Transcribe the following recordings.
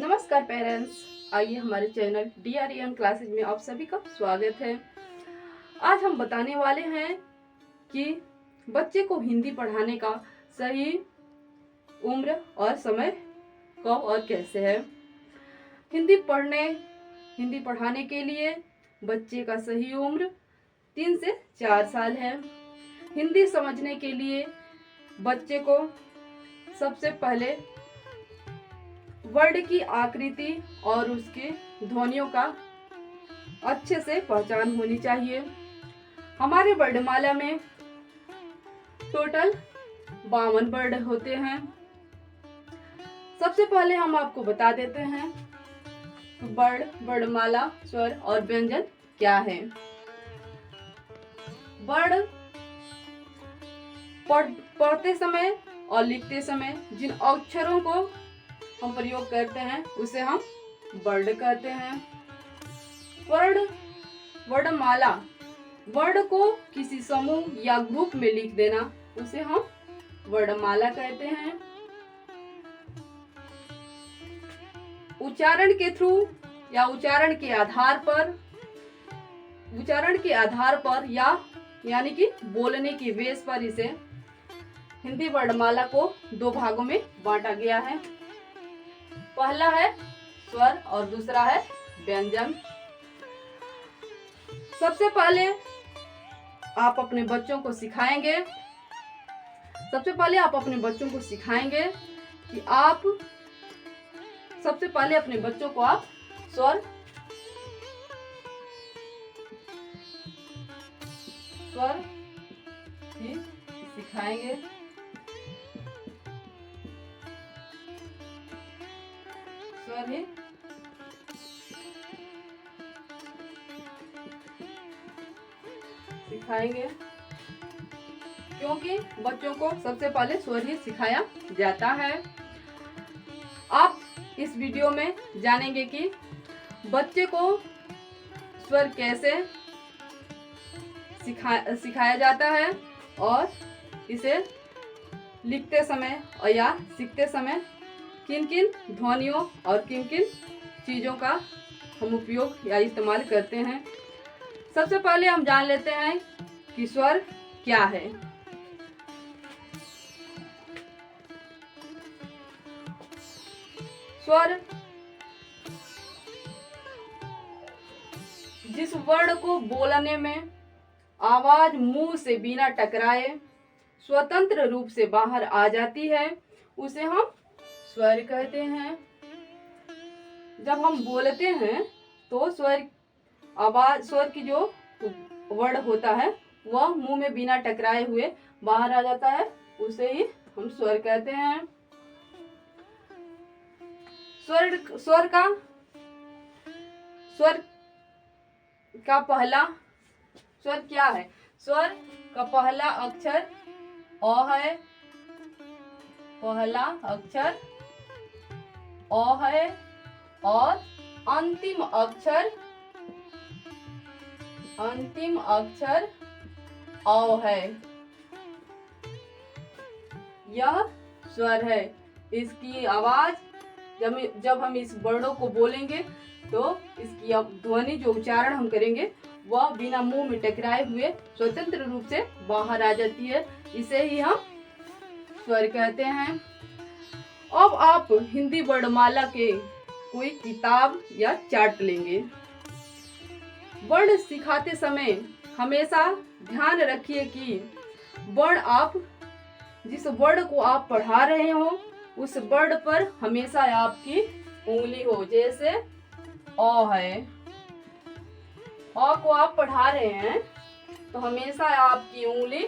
नमस्कार पेरेंट्स, आइए हमारे चैनल DREN क्लासेज में आप सभी का स्वागत है। आज हम बताने वाले हैं कि बच्चे को हिंदी पढ़ाने का सही उम्र और समय कब और कैसे है। हिंदी पढ़ाने के लिए बच्चे का सही उम्र 3 से 4 साल है। हिंदी समझने के लिए बच्चे को सबसे पहले वर्ड की आकृति और उसके ध्वनियों का अच्छे से पहचान होनी चाहिए। हमारे वर्णमाला में टोटल 52 वर्ड होते हैं। सबसे पहले हम आपको बता देते हैं वर्ण, वर्णमाला, स्वर और व्यंजन क्या है। वर्ण पढ़ते समय और लिखते समय जिन अक्षरों को हम प्रयोग करते हैं उसे हम वर्ण कहते हैं। वर्णमाला, वर्ण को किसी समूह या ग्रुप में लिख देना उसे हम वर्णमाला कहते हैं। उच्चारण के थ्रू या उच्चारण के आधार पर या यानी कि बोलने की बेस पर इसे हिंदी वर्णमाला को 2 भागों में बांटा गया है। पहला है स्वर और दूसरा है व्यंजन। सबसे पहले आप अपने बच्चों को सिखाएंगे कि आप सबसे पहले अपने बच्चों को आप स्वर ही सिखाएंगे। स्वर ही सिखाएंगे क्योंकि बच्चों को सबसे पहले स्वर ही सिखाया जाता है। आप इस वीडियो में जानेंगे कि बच्चे को स्वर कैसे सिखाया जाता है और इसे लिखते समय और या सीखते समय किन किन ध्वनियों और किन किन चीज़ों का हम उपयोग या इस्तेमाल करते हैं। सबसे पहले हम जान लेते हैं कि स्वर क्या है। स्वर जिस वर्ण को बोलने में आवाज मुंह से बिना टकराए स्वतंत्र रूप से बाहर आ जाती है उसे हम स्वर कहते हैं। जब हम बोलते हैं तो स्वर की जो वर्ड होता है वह मुंह में बिना टकराए हुए बाहर आ जाता है, उसे ही हम स्वर कहते हैं। स्वर का पहला स्वर क्या है? स्वर का पहला अक्षर अ है। पहला अक्षर अ है और अंतिम अक्षर औ है। यह स्वर है। इसकी आवाज जब हम इस वर्णों को बोलेंगे तो इसकी ध्वनि जो उच्चारण हम करेंगे वह बिना मुंह में टकराए हुए स्वतंत्र रूप से बाहर आ जाती है। इसे ही हम स्वर कहते हैं। अब आप हिंदी वर्णमाला के कोई किताब या चार्ट लेंगे। वर्ण सिखाते समय हमेशा ध्यान रखिए कि जिस वर्ण को आप पढ़ा रहे हो उस वर्ण पर हमेशा आपकी उंगली हो। जैसे अ है, अ को आप पढ़ा रहे हैं तो हमेशा आपकी उंगली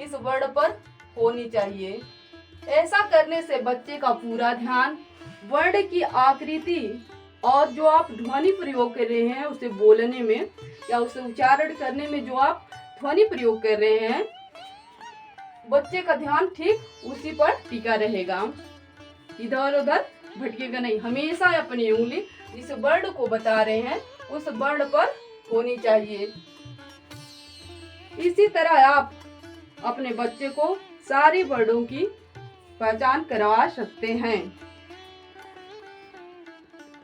इस वर्ण पर होनी चाहिए। ऐसा करने से बच्चे का पूरा ध्यान वर्ण की आकृति और जो आप ध्वनि प्रयोग कर रहे हैं उसे बोलने में या उसे उच्चारण करने में जो आप ध्वनि प्रयोग कर रहे हैं बच्चे का ध्यान ठीक उसी पर टिका रहेगा, इधर उधर भटकेगा नहीं। हमेशा अपनी उंगली जिस वर्ण को बता रहे हैं उस वर्ण पर होनी चाहिए। इसी तरह आप अपने बच्चे को सारे वर्णों की पहचान करवा सकते हैं।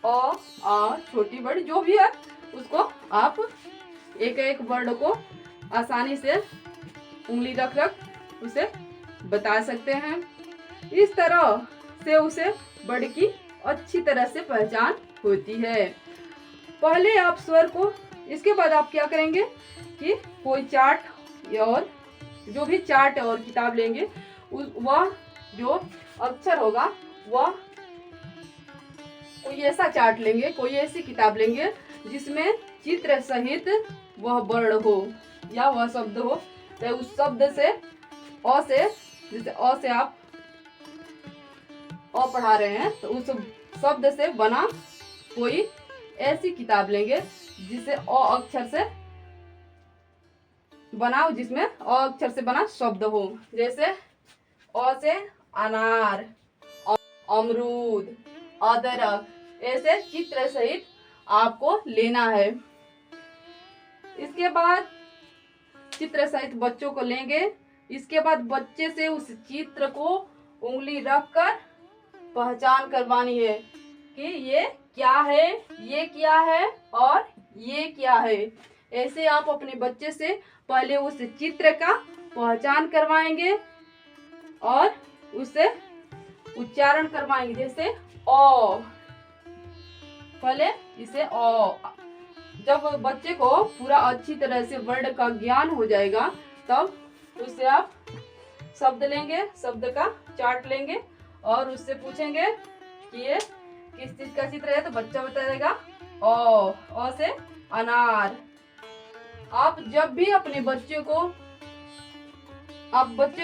अ, आ, छोटी बड़ी जो भी है उसको आप एक एक वर्ड को आसानी से उंगली रख रख उसे बता सकते हैं। इस तरह से उसे वर्ड की अच्छी तरह से पहचान होती है। पहले आप स्वर को, इसके बाद आप क्या करेंगे कि कोई चार्ट और जो भी चार्ट और किताब लेंगे वह जो अक्षर होगा वह कोई ऐसा चार्ट लेंगे, कोई ऐसी किताब लेंगे जिसमें चित्र सहित वह वर्ड हो या वह शब्द हो। तो उस शब्द से अ से, जैसे अ से आप अ पढ़ा रहे हैं तो उस शब्द से बना कोई ऐसी किताब लेंगे जिसे अ अक्षर से बना, जिसमें अ अक्षर से बना शब्द हो। जैसे अ से अनार, अमरूद, अदरक, ऐसे चित्र सहित आपको लेना है। इसके बाद चित्र सहित बच्चों को लेंगे। इसके बाद बच्चे से उस चित्र को उंगली रखकर पहचान करवानी है कि ये क्या है, ये क्या है और ये क्या है। ऐसे आप अपने बच्चे से पहले उस चित्र का पहचान करवाएंगे और उसे उच्चारण करवाएंगे। जैसे ओ, पहले इसे ओ। जब बच्चे को पूरा अच्छी तरह से वर्ड का ज्ञान हो जाएगा तब उससे आप शब्द लेंगे, शब्द का चार्ट लेंगे और उससे पूछेंगे कि ये किस चीज का चित्र है, तो बच्चा बताएगा ओ से अनार। आप जब भी अपने बच्चे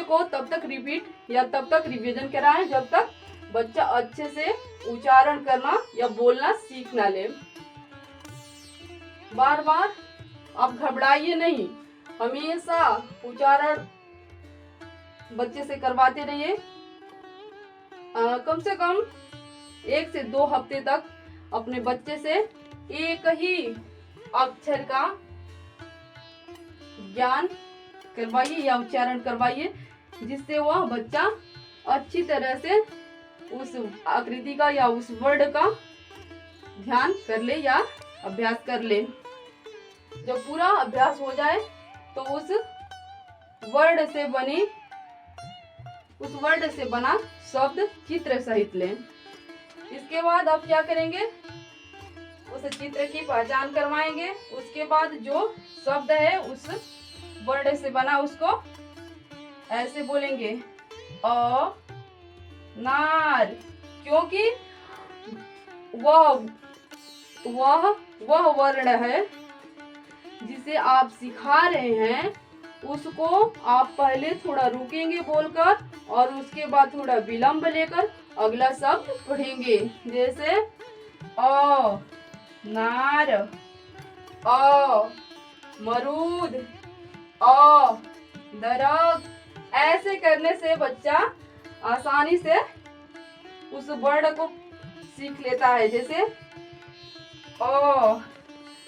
को तब तक रिपीट या तब तक रिवीजन कराएं जब तक बच्चा अच्छे से उच्चारण करना या बोलना सीख ना ले। बार बार आप घबराइए नहीं, हमेशा उच्चारण बच्चे से करवाते रहिए। कम से कम 1 से 2 हफ्ते तक अपने बच्चे से एक ही अक्षर का ज्ञान करवाइए या उच्चारण करवाइए, जिससे वह बच्चा अच्छी तरह से उस आकृति का या उस वर्ड का ध्यान कर ले या अभ्यास कर ले। जब पूरा अभ्यास हो जाए तो उस वर्ड से बना शब्द चित्र सहित लें। इसके बाद आप क्या करेंगे, उस चित्र की पहचान करवाएंगे। उसके बाद जो शब्द है उस वर्ड से बना उसको ऐसे बोलेंगे नार, क्योंकि वह वर्ण है जिसे आप सिखा रहे हैं, उसको आप पहले थोड़ा रुकेंगे बोलकर और उसके बाद थोड़ा विलंब लेकर अगला शब्द पढ़ेंगे। जैसे अ नार, अ मरूद, अ दरख्त। ऐसे करने से बच्चा आसानी से उस वर्ड को सीख लेता है। जैसे अ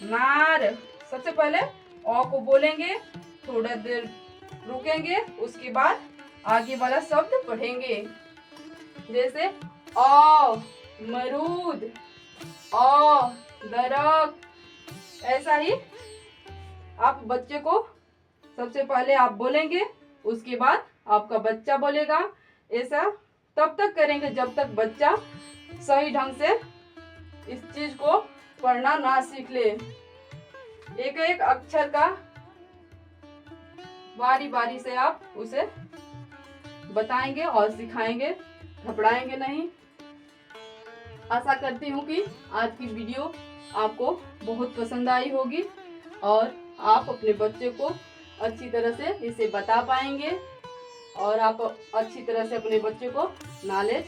नार, सबसे पहले अ को बोलेंगे, थोड़ा देर रुकेंगे, उसके बाद आगे वाला शब्द पढ़ेंगे। जैसे अ मरूद, अ दरख्त। ऐसा ही आप बच्चे को सबसे पहले आप बोलेंगे, उसके बाद आपका बच्चा बोलेगा। ऐसा तब तक करेंगे जब तक बच्चा सही ढंग से इस चीज को पढ़ना ना सीख ले। एक एक अक्षर का बारी बारी से आप उसे बताएंगे और सिखाएंगे, घबराएंगे नहीं। आशा करती हूँ कि आज की वीडियो आपको बहुत पसंद आई होगी और आप अपने बच्चे को अच्छी तरह से इसे बता पाएंगे और आप अच्छी तरह से अपने बच्चे को नॉलेज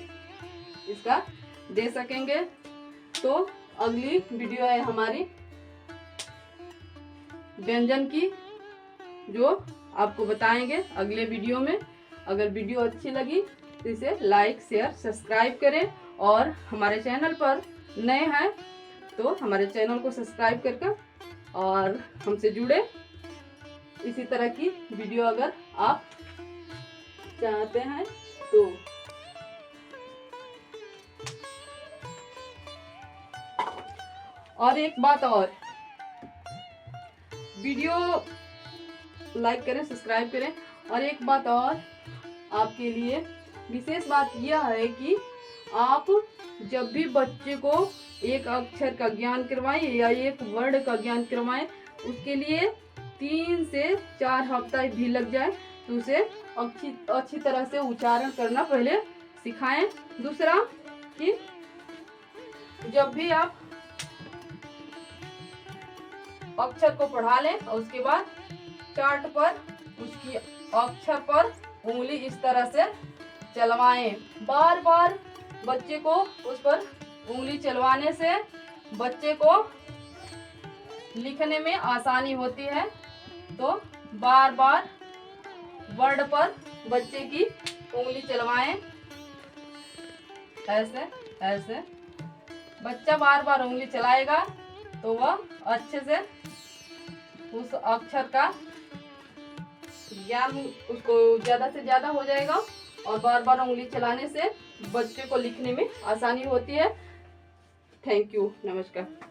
इसका दे सकेंगे। तो अगली वीडियो है हमारी व्यंजन की, जो आपको बताएंगे अगले वीडियो में। अगर वीडियो अच्छी लगी तो इसे लाइक शेयर सब्सक्राइब करें और हमारे चैनल पर नए हैं तो हमारे चैनल को सब्सक्राइब करके और हमसे जुड़े। इसी तरह की वीडियो अगर आप चाहते हैं तो और एक बात और, वीडियो लाइक करें, सब्सक्राइब करें। और एक बात और आपके लिए विशेष बात यह है कि आप जब भी बच्चे को एक अक्षर का ज्ञान करवाएं या एक वर्ड का ज्ञान करवाएं, उसके लिए 3 से 4 हफ्ता भी लग जाए तो उसे अच्छी तरह से उच्चारण करना पहले सिखाएं। दूसरा कि जब भी आप अक्षर को पढ़ा लें और उसके बाद चार्ट पर उसकी अक्षर पर उंगली इस तरह से चलवाएं। बार बार बच्चे को उस पर उंगली चलवाने से बच्चे को लिखने में आसानी होती है। तो बार बार वर्ड पर बच्चे की उंगली चलवाएं, ऐसे ऐसे। बच्चा बार बार उंगली चलाएगा तो वह अच्छे से उस अक्षर का ज्ञान उसको ज़्यादा से ज़्यादा हो जाएगा और बार बार उंगली चलाने से बच्चे को लिखने में आसानी होती है। थैंक यू, नमस्कार।